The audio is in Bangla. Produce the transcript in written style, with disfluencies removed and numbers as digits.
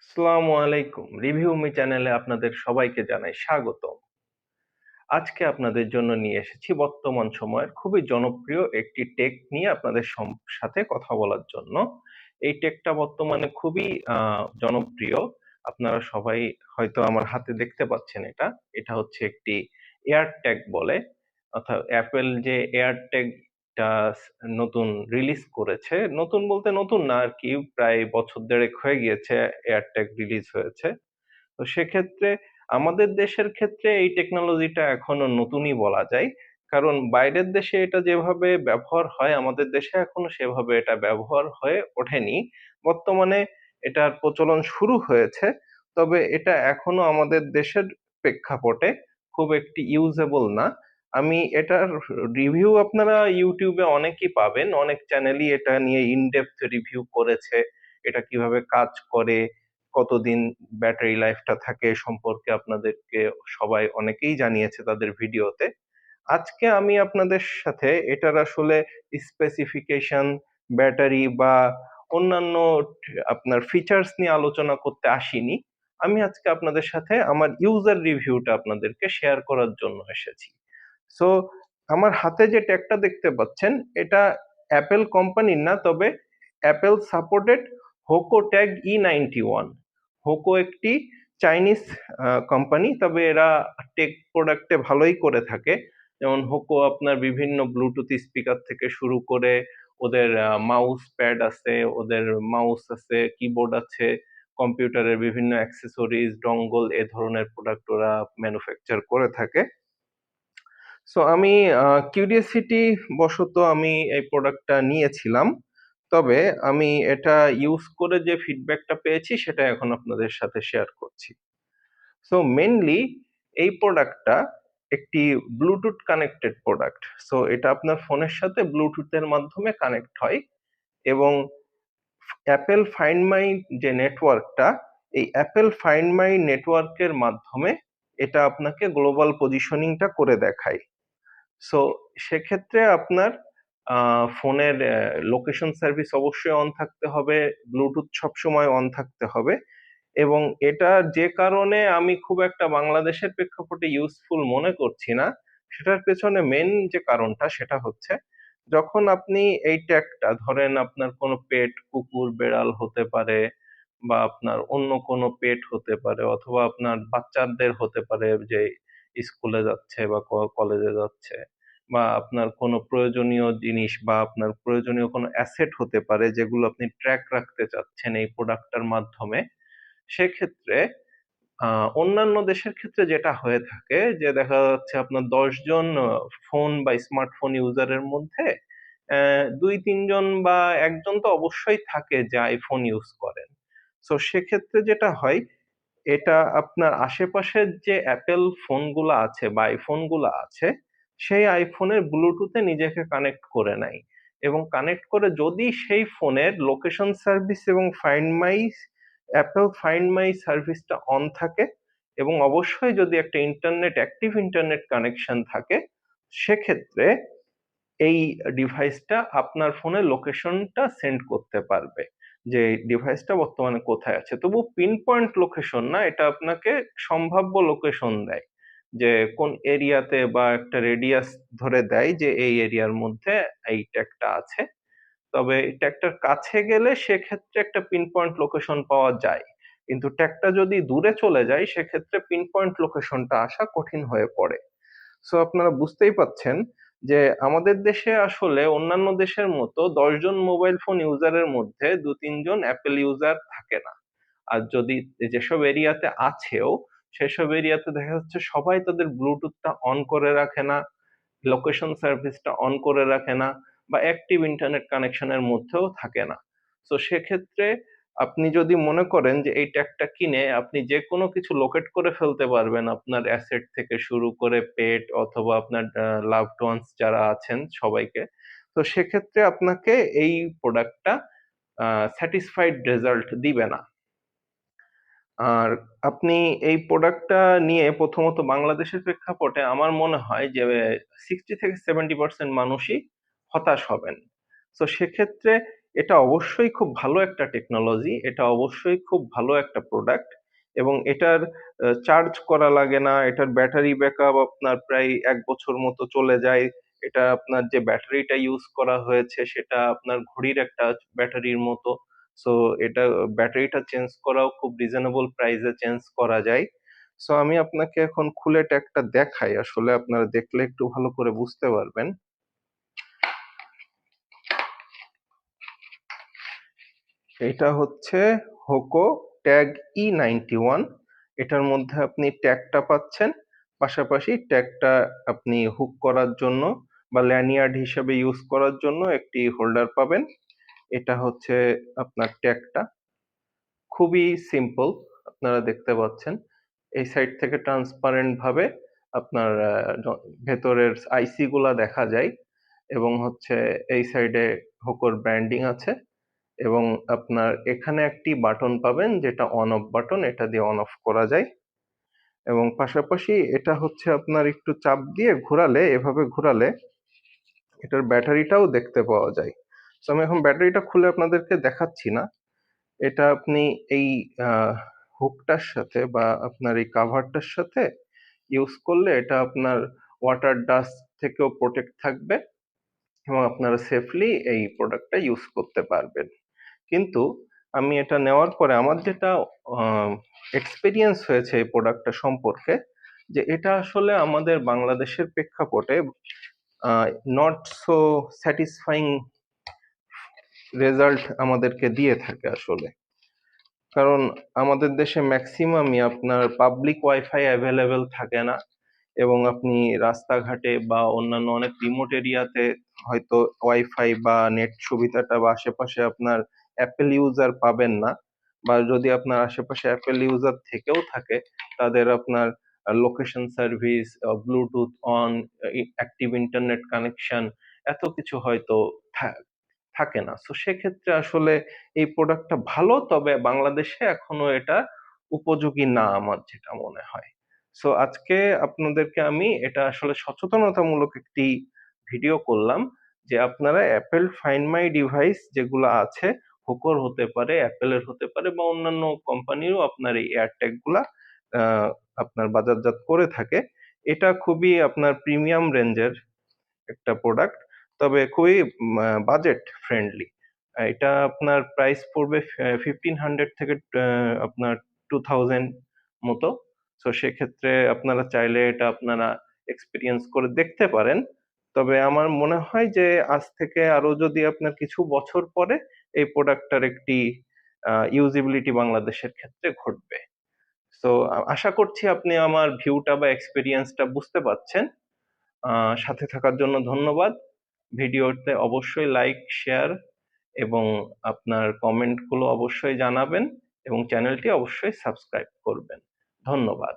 আসসালামু আলাইকুম। রিভিউ মি চ্যানেলে আপনাদের সবাইকে জানাই স্বাগতম। আজকে আপনাদের জন্য নিয়ে এসেছি বর্তমান সময়ের খুবই জনপ্রিয় একটি টেক নিয়ে আপনাদের সাথে কথা বলার জন্য। এই টেকটা বর্তমানে খুবই জনপ্রিয়। আপনারা সবাই হয়তো আমার হাতে দেখতে পাচ্ছেন এটা। এটা হচ্ছে একটি এয়ারট্যাগ বলে। অর্থাৎ অ্যাপেল যে এয়ারট্যাগটা নতুন রিলিজ করেছে, নতুন বলতে নতুন না আরকি, প্রায় বছর দেড়েক হয়ে গিয়েছে এয়ারট্যাগ রিলিজ হয়েছে। তো সেক্ষেত্রে আমাদের দেশের ক্ষেত্রে এই টেকনোলজিটা এখনো নতুনই বলা যায়। কারণ বাইরের দেশে এটা যেভাবে ব্যবহার হয়, আমাদের দেশে এখনো সেভাবে এটা ব্যবহার হয়ে ওঠেনি। বর্তমানে এটার প্রচলন শুরু হয়েছে। তবে এটা এখনো আমাদের দেশের প্রেক্ষাপটে খুব একটি ইউজেবল না। আমি এটার রিভিউ আপনারা YouTube এ অনেকই পাবেন। অনেক চ্যানেলই এটা নিয়ে ইন-ডেপথ রিভিউ করেছে। এটা কিভাবে কাজ করে, কতদিন ব্যাটারি লাইফটা থাকে সম্পর্কে আপনাদেরকে সবাই অনেকেই জানিয়েছে তাদের ভিডিওতে। আজকে আমি আপনাদের সাথে এটার আসলে স্পেসিফিকেশন, ব্যাটারি বা অন্যান্য আপনার ফিচার্স নিয়ে আলোচনা করতে আসিনি। আমি আজকে আপনাদের সাথে আমার ইউজার রিভিউটা আপনাদেরকে শেয়ার করার জন্য এসেছি। সো আমার হাতে যে ট্যাগটা দেখতে পাচ্ছেন, এটা অ্যাপেল কোম্পানির না, তবে Apple supported Hoco tag E91। Hoco একটি চাইনিজ কোম্পানি, তবে এরা টেক প্রোডাক্টে ভালোই করে থাকে। যেমন হোকো আপনার বিভিন্ন ব্লুটুথ স্পিকার থেকে শুরু করে ওদের মাউস প্যাড আছে, ওদের মাউস আছে, কিবোর্ড আছে, কম্পিউটারের বিভিন্ন অ্যাক্সেসরিজ, ডঙ্গল এ ধরনের প্রোডাক্ট ওরা ম্যানুফ্যাকচার করে থাকে। সো আমি কিউরিওসিটি বশত আমি এই প্রোডাক্টটা নিয়েছিলাম। তবে আমি এটা ইউজ করে যে ফিডব্যাকটা পেয়েছি সেটা এখন আপনাদের সাথে শেয়ার করছি। সো মেইনলি এই প্রোডাক্টটা একটি ব্লুটুথ কানেক্টেড প্রোডাক্ট। সো এটা আপনার ফোনের সাথে ব্লুটুথের মাধ্যমে কানেক্ট হয় এবং অ্যাপেল ফাইন্ড মাই যে নেটওয়ার্কটা, এই অ্যাপেল ফাইন্ড মাই নেটওয়ার্কের মাধ্যমে এটা আপনাকে গ্লোবাল পজিশনিংটা করে দেখায়। সো সেক্ষেত্রে আপনার ফোনের লোকেশন সার্ভিস অবশ্যই অন থাকতে হবে, ব্লুটুথ সবসময় অন থাকতে হবে এবং এটা যে কারণে আমি খুব একটা বাংলাদেশের প্রেক্ষাপটে ইউজফুল মনে করছি না, সেটার পেছনে মেইন যে কারণটা সেটা হচ্ছে, যখন আপনি এই ট্যাগটা ধরেন আপনার কোনো পেট, কুকুর, বেড়াল হতে পারে বা আপনার অন্য কোনো পেট হতে পারে অথবা আপনার বাচ্চাদের হতে পারে যে স্কুলে যাচ্ছে বা কলেজে যাচ্ছে, বা আপনার কোনো প্রয়োজনীয় জিনিস বা আপনার প্রয়োজনীয় কোনো অ্যাসেট হতে পারে যেগুলো আপনি ট্র্যাক রাখতে চাচ্ছেন এই প্রোডাক্টটার মাধ্যমে। সেক্ষেত্রে অন্যান্য দেশের ক্ষেত্রে যেটা হয়ে থাকে যে দেখা যাচ্ছে আপনার ১০ জন ফোন বা স্মার্টফোন ইউজারের মধ্যে ২-৩ জন বা ১ জন তো অবশ্যই থাকে যে আইফোন ইউজ করেন। সো সেক্ষেত্রে যেটা হয়, এটা আপনার আশেপাশের যে অ্যাপেল ফোনগুলা আছে বা আইফোন গুলা আছে, সেই আইফোনের ব্লুটুথে নিজেকে কানেক্ট করে নেয় এবং কানেক্ট করে যদি সেই ফোনের লোকেশন সার্ভিস এবং অ্যাপেল ফাইন্ড মাই সার্ভিসটা অন থাকে এবং অবশ্যই যদি একটা অ্যাক্টিভ ইন্টারনেট কানেকশন থাকে, সেক্ষেত্রে এই ডিভাইসটা আপনার ফোনে লোকেশনটা সেন্ড করতে পারবে যে ডিভাইসটা বর্তমানে কোথায় আছে। তবু পিন পয়েন্ট লোকেশন না, এটা আপনাকে সম্ভাব্য লোকেশন দেয় যে কোন এরিয়াতে, বা একটা রেডিয়াস ধরে দেয় যে এই এরিয়ার মধ্যে এই ট্যাগটা আছে। তবে ট্যাগটার কাছে গেলে সেক্ষেত্রে একটা পিন পয়েন্ট লোকেশন পাওয়া যায়। কিন্তু ট্যাগটা যদি দূরে চলে যায় সেক্ষেত্রে পিন পয়েন্ট লোকেশনটা আসা কঠিন হয়ে পড়ে। সো আপনারা বুঝতেই পাচ্ছেন যে আমাদের দেশে আসলে অন্যান্য দেশের মতো ১০ জন মোবাইল ফোন ইউজারের মধ্যে ২-৩ জন অ্যাপেল ইউজার থাকে না। আর যদি যেসব এরিয়াতে আছেও, সেসব এরিয়াতে দেখা যাচ্ছে সবাই তাদের ব্লুটুথটা অন করে রাখে না, লোকেশন সার্ভিসটা অন করে রাখে না বা অ্যাক্টিভ ইন্টারনেট কানেকশনের মধ্যেও থাকে না। সো সেক্ষেত্রে আপনি যদি মনে করেন যে এই ট্যাগটা কিনে আপনি যেকোনো কিছু লোকেট করে ফেলতে পারবেন, আপনার অ্যাসেট থেকে শুরু করে পেট অথবা আপনার লাভড ওয়ান্স যারা আছেন সবাইকে। তো সেক্ষেত্রে আপনাকে এই প্রোডাক্টটা স্যাটিসফাইড রেজাল্ট দিবে না। আর আপনি এই প্রোডাক্টটা নিয়ে প্রথমত বাংলাদেশের প্রেক্ষাপটে আমার মনে হয় যে 60 থেকে 70% মানুষই হতাশ হবেন। তো সেক্ষেত্রে এটা অবশ্যই খুব ভালো একটা টেকনোলজি, এটা অবশ্যই খুব ভালো একটা প্রোডাক্ট এবং এটার চার্জ করা লাগে না, এটার ব্যাটারি ব্যাকআপ আপনার প্রায় ১ বছর মতো চলে যায়। এটা আপনার যে ব্যাটারিটা ইউজ করা হয়েছে সেটা আপনার ঘড়ির একটা ব্যাটারির মতো। সো এটা ব্যাটারিটা চেঞ্জ করাও খুব রিজনেবল প্রাইসে চেঞ্জ করা যায়। সো আমি আপনাকে এখন খুলে ট্যাগটা দেখাই, আসলে আপনারা দেখলে একটু ভালো করে বুঝতে পারবেন। এটা হচ্ছে হোকো ট্যাগ E91। এটার মধ্যে আপনি ট্যাগটা পাচ্ছেন, পাশাপাশি ট্যাগটা আপনি হুক করার জন্য বা ল্যানিয়ার্ড হিসেবে ইউজ করার জন্য একটি হোল্ডার পাবেন। এটা হচ্ছে আপনার ট্যাগটা, খুবই সিম্পল, আপনারা দেখতে পাচ্ছেন। এই সাইড থেকে ট্রান্সপারেন্ট ভাবে আপনার ভেতরের আইসি গুলা দেখা যায় এবং হচ্ছে এই সাইডে হোকোর ব্র্যান্ডিং আছে এবং আপনার এখানে একটি বাটন পাবেন যেটা অন অফ বাটন, এটা দিয়ে অন অফ করা যায় এবং পাশাপাশি এটা হচ্ছে আপনার একটু চাপ দিয়ে ঘোরালে, এভাবে ঘোরালে এটার ব্যাটারিটাও দেখতে পাওয়া যায়। তো আমি এখন ব্যাটারিটা খুলে আপনাদেরকে দেখাচ্ছি না। এটা আপনি এই হুকটার সাথে বা আপনার এই কাভারটার সাথে ইউজ করলে এটা আপনার ওয়াটার ডাস্ট থেকেও প্রোটেক্ট থাকবে এবং আপনারা সেফলি এই প্রোডাক্টটা ইউজ করতে পারবেন। কিন্তু আমি এটা নেওয়ার পরে আমার যেটা এক্সপেরিয়েন্স হয়েছে এই প্রোডাক্টটা সম্পর্কে, যে এটা আসলে আমাদের বাংলাদেশের প্রেক্ষাপটে নট সো স্যাটিসফাইং রেজাল্ট আমাদেরকে দিয়ে থাকে আসলে। কারণ আমাদের দেশে ম্যাক্সিমামই আপনার পাবলিক ওয়াইফাই অ্যাভেলেবেল থাকে না এবং আপনি রাস্তাঘাটে বা অন্যান্য অনেক রিমোট এরিয়াতে হয়তো ওয়াইফাই বা নেট সুবিধাটা বা আশেপাশে আপনার অ্যাপেল ইউজার পাবেন না, বা যদি আপনার আশেপাশে অ্যাপেল ইউজার থেকেও থাকে তাদের আপনার location service, Bluetooth on, active internet connection এত কিছু হয়তো থাকে না। সো সেক্ষেত্রে আসলে এই প্রোডাক্টটা ভালো, তবে বাংলাদেশে এখনো এটা উপযোগী না আমার যেটা মনে হয়। সো আজকে আপনাদেরকে আমি এটা আসলে সচেতনতামূলক একটি ভিডিও করলাম যে আপনারা অ্যাপেল ফাইন্ড মাই ডিভাইস যেগুলো আছে, হোকোর হতে পারে, অ্যাপেলের হতে পারে বা অন্যান্য কোম্পানিরও আপনার এই এয়ারট্যাগ গুলা আহ, আপনার বাজারজাত করে থাকে। এটা খুবই আপনার প্রিমিয়াম রেঞ্জের একটা প্রোডাক্ট, তবে খুবই বাজেট ফ্রেন্ডলি। এটা আপনার প্রাইস পড়বে 1500 থেকে আপনার 2000 মতো। তো সেক্ষেত্রে আপনারা চাইলে এটা আপনারা এক্সপিরিয়েন্স করে দেখতে পারেন। তবে আমার মনে হয় যে আজ থেকে আরো যদি আপনার কিছু বছর পরে এই প্রোডাক্টটার একটি ইউজিবিলিটি বাংলাদেশের ক্ষেত্রে ঘটবে। তো আশা করছি আপনি আমার ভিউটা বা এক্সপিরিয়েন্সটা বুঝতে পারছেন। সাথে থাকার জন্য ধন্যবাদ। ভিডিওতে অবশ্যই লাইক, শেয়ার এবং আপনার কমেন্টগুলো অবশ্যই জানাবেন এবং চ্যানেলটি অবশ্যই সাবস্ক্রাইব করবেন। ধন্যবাদ।